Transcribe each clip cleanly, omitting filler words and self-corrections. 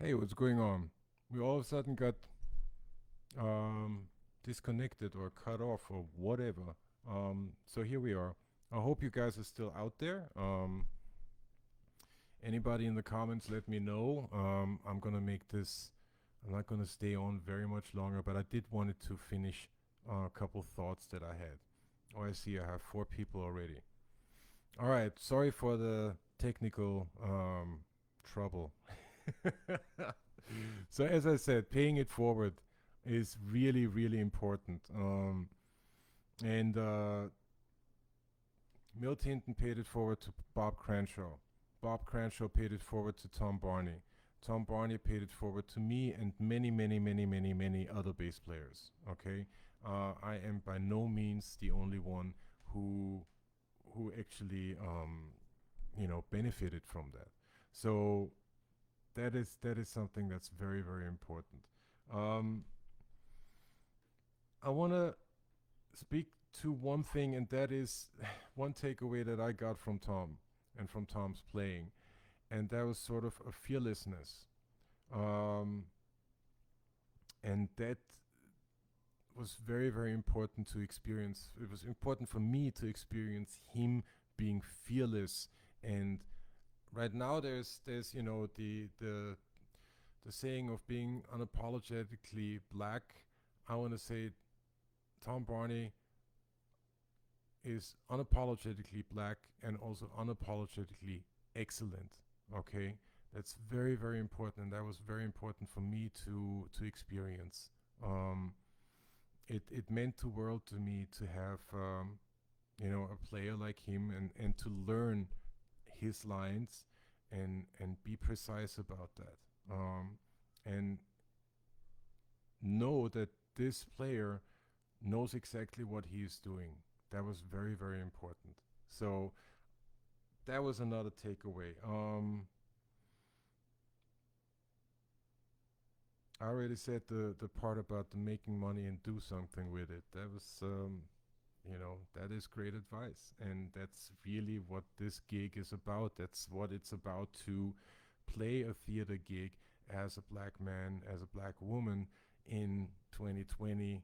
Hey, what's going on? We all of a sudden got disconnected or cut off or whatever. So here we are. I hope you guys are still out there. Anybody in the comments, let me know. I'm gonna make this. I'm not gonna stay on very much longer, but I did wanted to finish a couple thoughts that I had. Oh, I see. I have 4 people already. All right. Sorry for the technical trouble. So as I said, paying it forward is really, really important. And Milt Hinton paid it forward to Bob Cranshaw. Bob Cranshaw paid it forward to Tom Barney. Tom Barney paid it forward to me and many, many, many, many, many other bass players. Okay, I am by no means the only one who actually benefited from that. So that is something that's very, very important. Um, I want to speak to one thing, and that is one takeaway that I got from Tom and from Tom's playing, and that was sort of a fearlessness, um, and that was very, very important to experience. It was important for me to experience him being fearless. And right now, there's the saying of being unapologetically black. I want to say Tom Barney is unapologetically black and also unapologetically excellent. Okay, that's very, very important, and that was very important for me to experience. It meant the world to me to have a player like him, and to learn his lines and be precise about that, and know that this player knows exactly what he is doing. That was very, very important. So that was another takeaway. I already said the part about the making money and do something with it. That was that is great advice, and that's really what this gig is about. That's what it's about, to play a theater gig as a black man, as a black woman in 2020,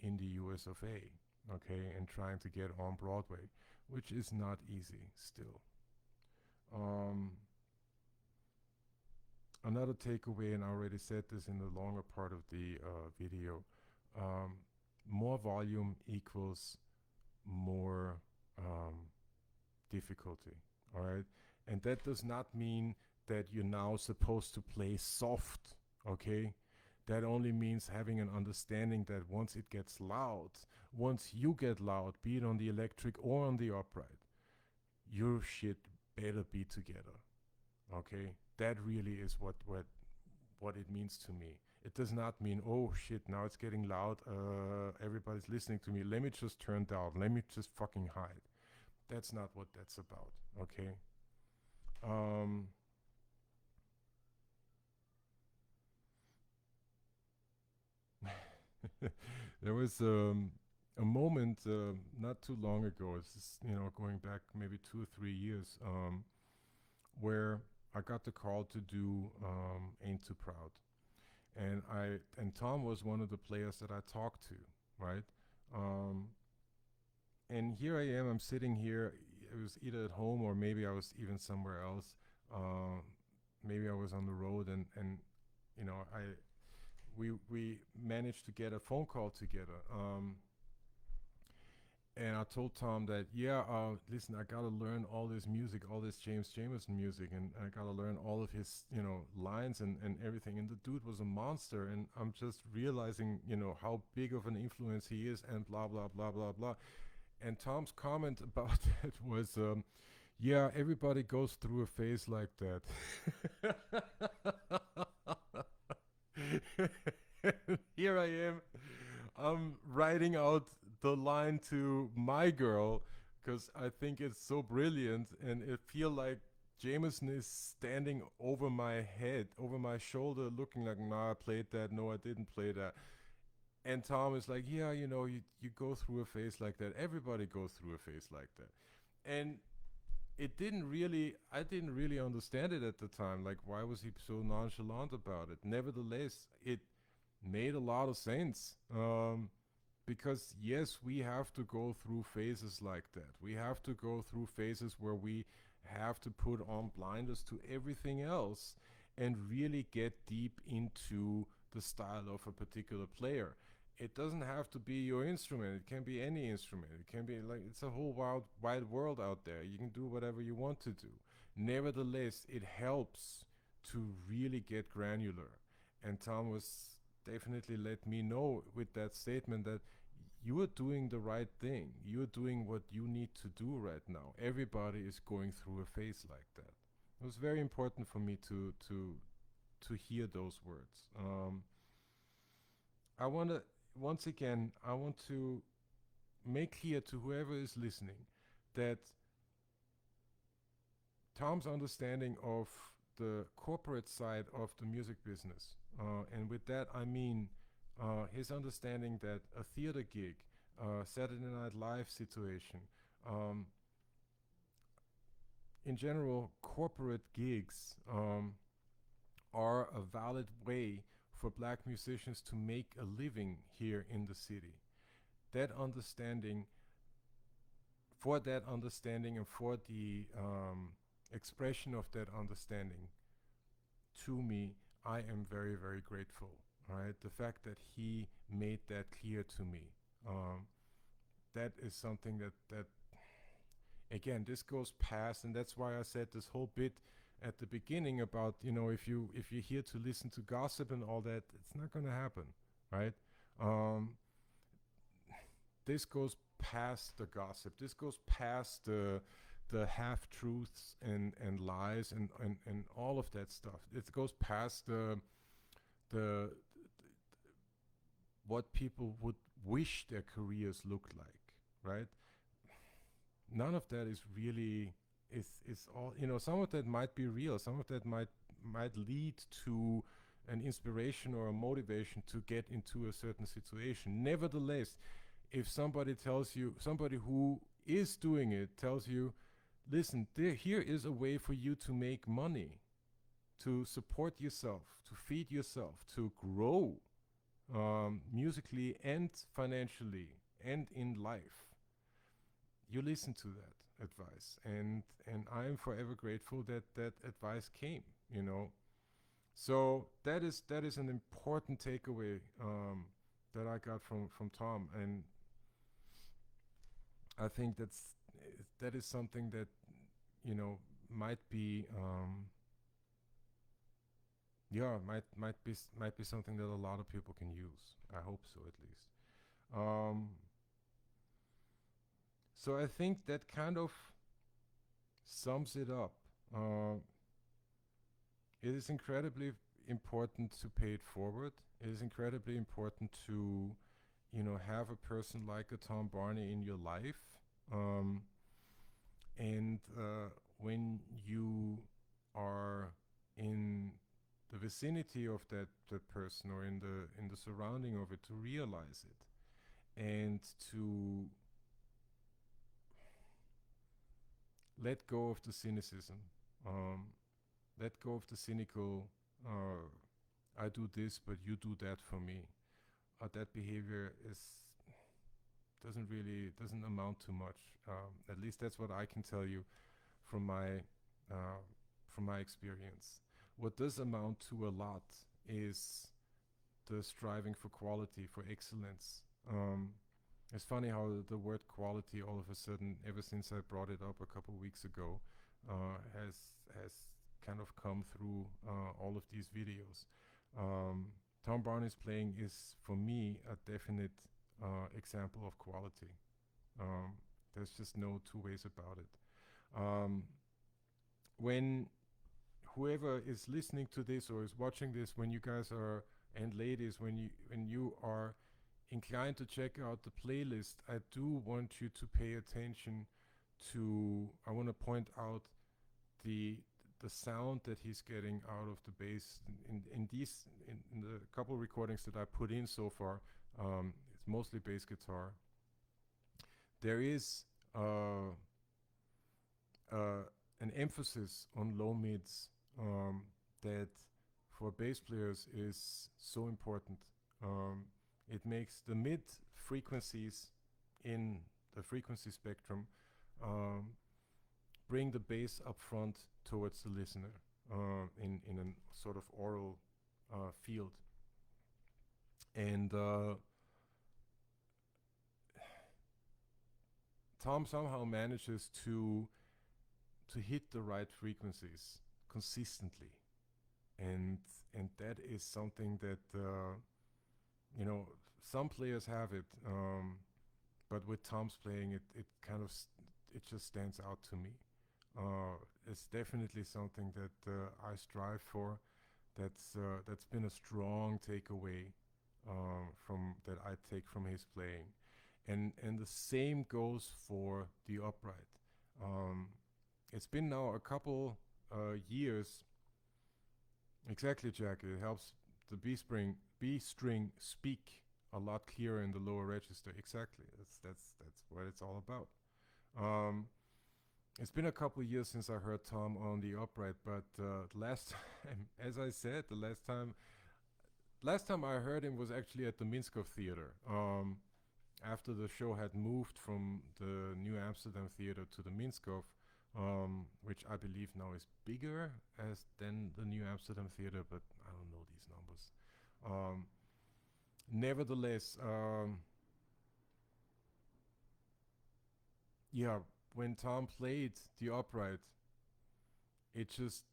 in the US of A. Okay, and trying to get on Broadway, which is not easy still. Um, Another takeaway, and I already said this in the longer part of the video, um, more volume equals more um, difficulty. All right, and that does not mean that you're now supposed to play soft. Okay, that only means having an understanding that once it gets loud, once you get loud, be it on the electric or on the upright, your shit better be together. Okay, that really is what it means to me. It does not mean, oh shit, now it's getting loud, everybody's listening to me, let me just turn down, let me just fucking hide. That's not what that's about. Okay. um there was a moment not too long ago, it's just, going back maybe 2 or 3 years, where I got the call to do Ain't Too Proud. And Tom was one of the players that I talked to, right? Um, and here I am. I'm sitting here. It was either at home or maybe I was even somewhere else. Maybe I was on the road, and I we managed to get a phone call together. And I told Tom that, yeah, listen, I gotta learn all this music, all this James Jamerson music, and I gotta learn all of his, lines and everything. And the dude was a monster, and I'm just realizing, how big of an influence he is, and blah blah blah blah blah. And Tom's comment about that was, yeah, everybody goes through a phase like that. Here I am. I'm writing out the line to my girl because I think it's so brilliant, and it feel like Jameson is standing over my head, over my shoulder, looking like, "Nah, I played that. No, I didn't play that." And Tom is like, "Yeah, you go through a phase like that. Everybody goes through a phase like that." And I didn't really understand it at the time. Like, why was he so nonchalant about it? Nevertheless, it made a lot of sense. Because yes, we have to go through phases like that. We have to go through phases where we have to put on blinders to everything else and really get deep into the style of a particular player. It doesn't have to be your instrument. It can be any instrument. It can be like, it's a whole wide world out there. You can do whatever you want to do. Nevertheless, it helps to really get granular. And Tom was definitely let me know with that statement that you are doing the right thing. You're doing what you need to do right now. Everybody is going through a phase like that. It was very important for me to hear those words. I want to once again, I want to make clear to whoever is listening that Tom's understanding of the corporate side of the music business, and with that I mean his understanding that a theater gig, Saturday Night Live situation, um, in general, corporate gigs are a valid way for black musicians to make a living here in the city. That understanding, for that understanding, and for the expression of that understanding to me, I am very, very grateful. Right, the fact that he made that clear to me, that is something that again, this goes past, and that's why I said this whole bit at the beginning about, if you're here to listen to gossip and all that, it's not going to happen, right? Um, this goes past the gossip. This goes past the half truths and lies and all of that stuff. It goes past the what people would wish their careers looked like, right? None of that is really is all, some of that might be real, some of that might lead to an inspiration or a motivation to get into a certain situation. Nevertheless, if somebody tells you, somebody who is doing it tells you, listen, here is a way for you to make money, to support yourself, to feed yourself, to grow musically and financially and in life, you listen to that advice, and I am forever grateful that that advice came. So that is an important takeaway that I got from Tom, and I think that is something that might be might be something that a lot of people can use. I hope so, at least. Um, so I think that kind of sums it up. Uh, it is incredibly important to pay it forward. It is incredibly important to, have a person like a Tom Barney in your life. Um, and when you are in the vicinity of that person, or in the surrounding of it, to realize it and to let go of the cynicism, um, let go of the cynical, I do this but you do that for me. That behavior doesn't amount to much. At least that's what I can tell you from my uh, from my experience. What does amount to a lot is the striving for quality, for excellence. It's funny how the word quality, all of a sudden, ever since I brought it up a couple weeks ago, has kind of come through all of these videos. Tom Barney's playing is, for me, a definite example of quality. There's just no two ways about it. When whoever is listening to this or is watching this, when you guys are, and ladies, when you are inclined to check out the playlist, I do want you to pay attention to, I want to point out the sound that he's getting out of the bass in the couple recordings that I put in so far. It's mostly bass guitar. There is an emphasis on low mids that for bass players is so important. It makes the mid frequencies in the frequency spectrum bring the bass up front towards the listener in a sort of oral field. And Tom somehow manages to hit the right frequencies consistently, and that is something that you know, some players have it, but with Tom's playing, it kind of it just stands out to me. It's definitely something that I strive for. That's been a strong takeaway from that I take from his playing, and the same goes for the upright. It's been now a couple years. Exactly, Jack. It helps the B string speak a lot clearer in the lower register. Exactly. That's what it's all about. It's been a couple years since I heard Tom on the upright, but last time, as I said, the last time I heard him was actually at the Minskov Theater. After the show had moved from the New Amsterdam Theater to the Minskov, which I believe now is bigger than the New Amsterdam Theater, but I don't know these numbers. Nevertheless, yeah, when Tom played the upright, it just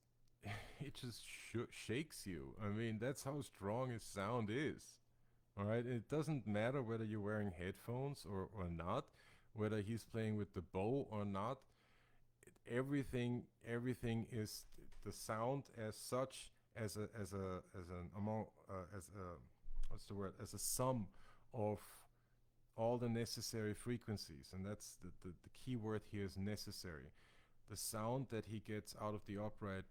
shakes you. I mean, that's how strong his sound is. All right, it doesn't matter whether you're wearing headphones or not, whether he's playing with the bow or not. Everything is the sound as such as an amount as a what's the word, as a sum of all the necessary frequencies, and that's the key word here is necessary. The sound that he gets out of the upright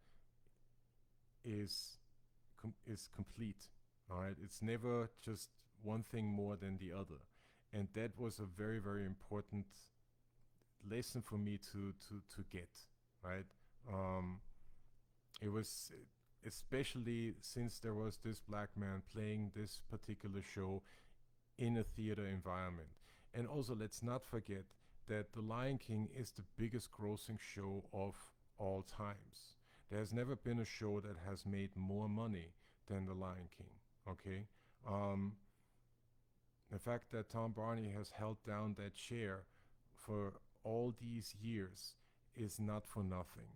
is complete. All right, it's never just one thing more than the other, and that was a very, very important lesson for me to get right. It was especially since there was this black man playing this particular show in a theater environment. And also, let's not forget that The Lion King is the biggest grossing show of all times. There has never been a show that has made more money than The Lion King, okay? The fact that Tom Barney has held down that chair for all these years is not for nothing,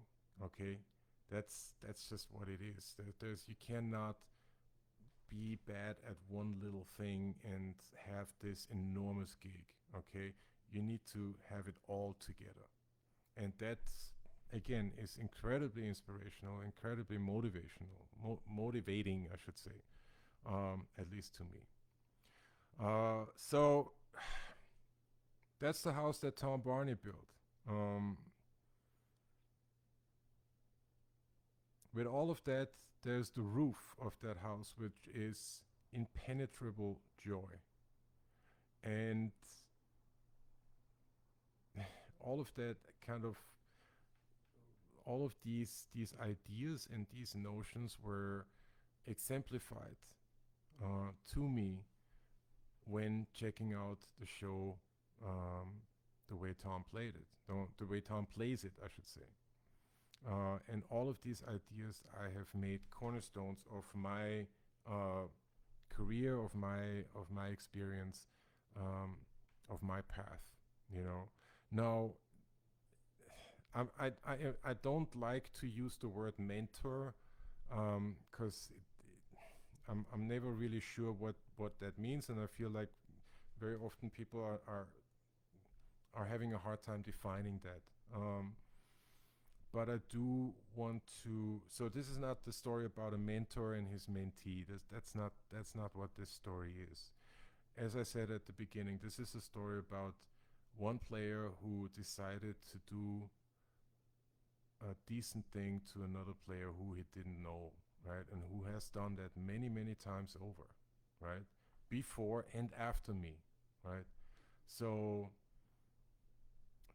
okay? That's just what it is. You cannot be bad at one little thing and have this enormous gig, okay? You need to have it all together. And that, again, is incredibly inspirational, incredibly motivational, motivating, I should say, at least to me. So that's the house that Tom Barney built. With all of that, there's the roof of that house, which is impenetrable joy. And all of that kind of, all of these ideas and these notions were exemplified to me when checking out the show, the way Tom played it, the way Tom plays it, I should say. And all of these ideas I have made cornerstones of my career, of my experience, of my path. You know. Now, I don't like to use the word mentor, because I'm never really sure what that means, and I feel like very often people are having a hard time defining that. But I do want to. So this is not the story about a mentor and his mentee. That's not what this story is. As I said at the beginning, this is a story about one player who decided to do a decent thing to another player who he didn't know, right? And who has done that many, many times over, right? Before and after me, right? So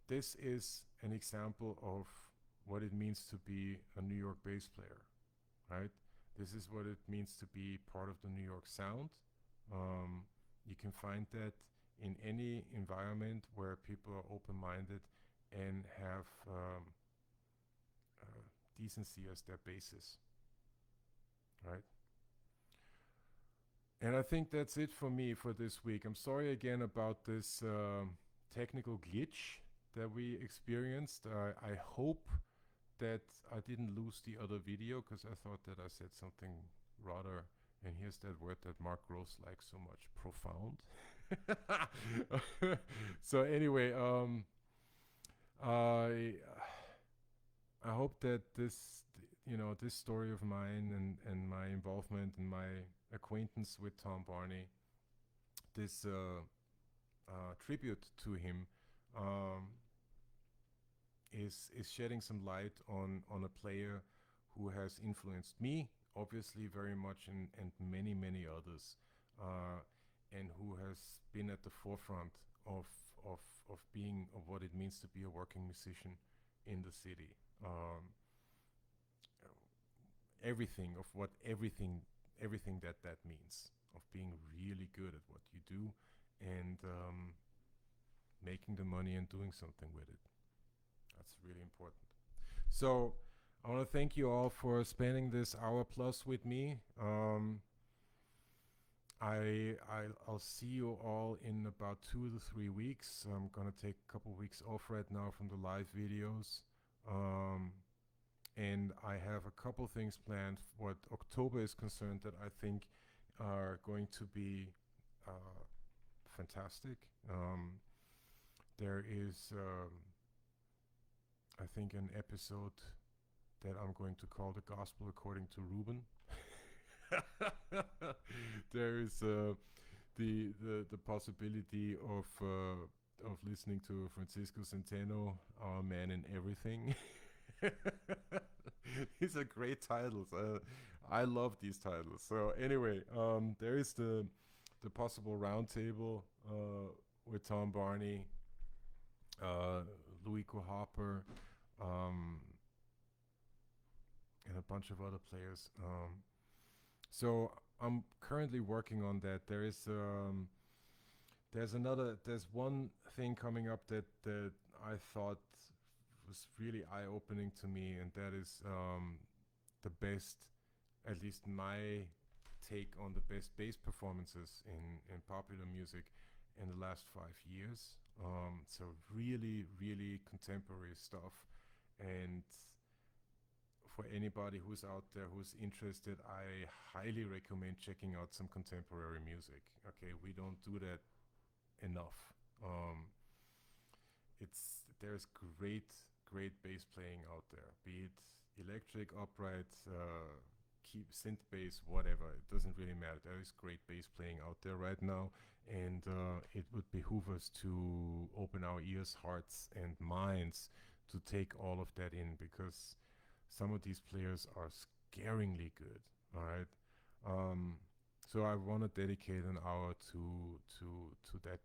this is an example of what it means to be a New York bass player, right? This is what it means to be part of the New York sound. You can find that in any environment where people are open-minded and have decency as their basis, right? And I think that's it for me for this week. I'm sorry again about this technical glitch that we experienced. I hope that I didn't lose the other video, because I thought that I said something rather, and here's that word that Mark Gross likes so much, profound. So anyway, I hope that this, this story of mine and my involvement and my acquaintance with Tom Barney, this tribute to him, is shedding some light on a player who has influenced me, obviously very much, and many others, and who has been at the forefront of being of what it means to be a working musician in the city. Everything of what everything that means, of being really good at what you do, and making the money and doing something with it. That's really important. So I want to thank you all for spending this hour plus with me. I'll see you all in about 2 to 3 weeks. I'm gonna take a couple weeks off right now from the live videos. And I have a couple things planned what October is concerned that I think are going to be fantastic. There is, I think, an episode that I'm going to call The Gospel According to Ruben. There is the possibility of listening to Francisco Centeno, Our Man in Everything. These are great titles. I love these titles. So anyway, there is the possible roundtable with Tom Barney, Louis Hopper, and a bunch of other players. So I'm currently working on that. There's one thing coming up that I thought was really eye-opening to me, and that is the best, at least my take on the best bass performances in popular music in the last 5 years. So really contemporary stuff. And for anybody who's out there who's interested, I highly recommend checking out some contemporary music. Okay, we don't do that enough. There's great bass playing out there, be it electric, upright, synth bass, whatever. It doesn't really matter. There is great bass playing out there right now, and it would behoove us to open our ears, hearts, and minds to take all of that in, because some of these players are scaringly good. All right. So I want to dedicate an hour to that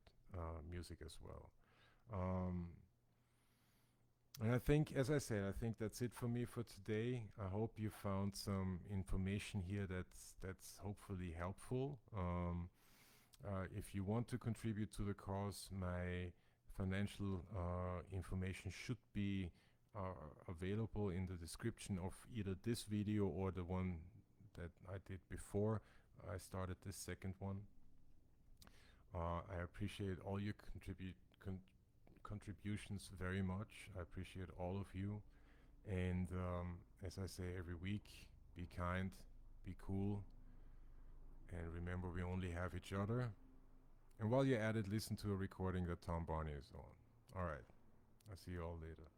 music as well. And I think, as I said, I think that's it for me for today. I hope you found some information here that's hopefully helpful. If you want to contribute to the cause, my financial information should be available in the description of either this video or the one that I did before I started this second one. I appreciate all your contributions very much. I appreciate all of you. And as I say every week, be kind, be cool, and remember we only have each other. And while you're at it, listen to a recording that Tom Barney is on. All right. I'll see you all later.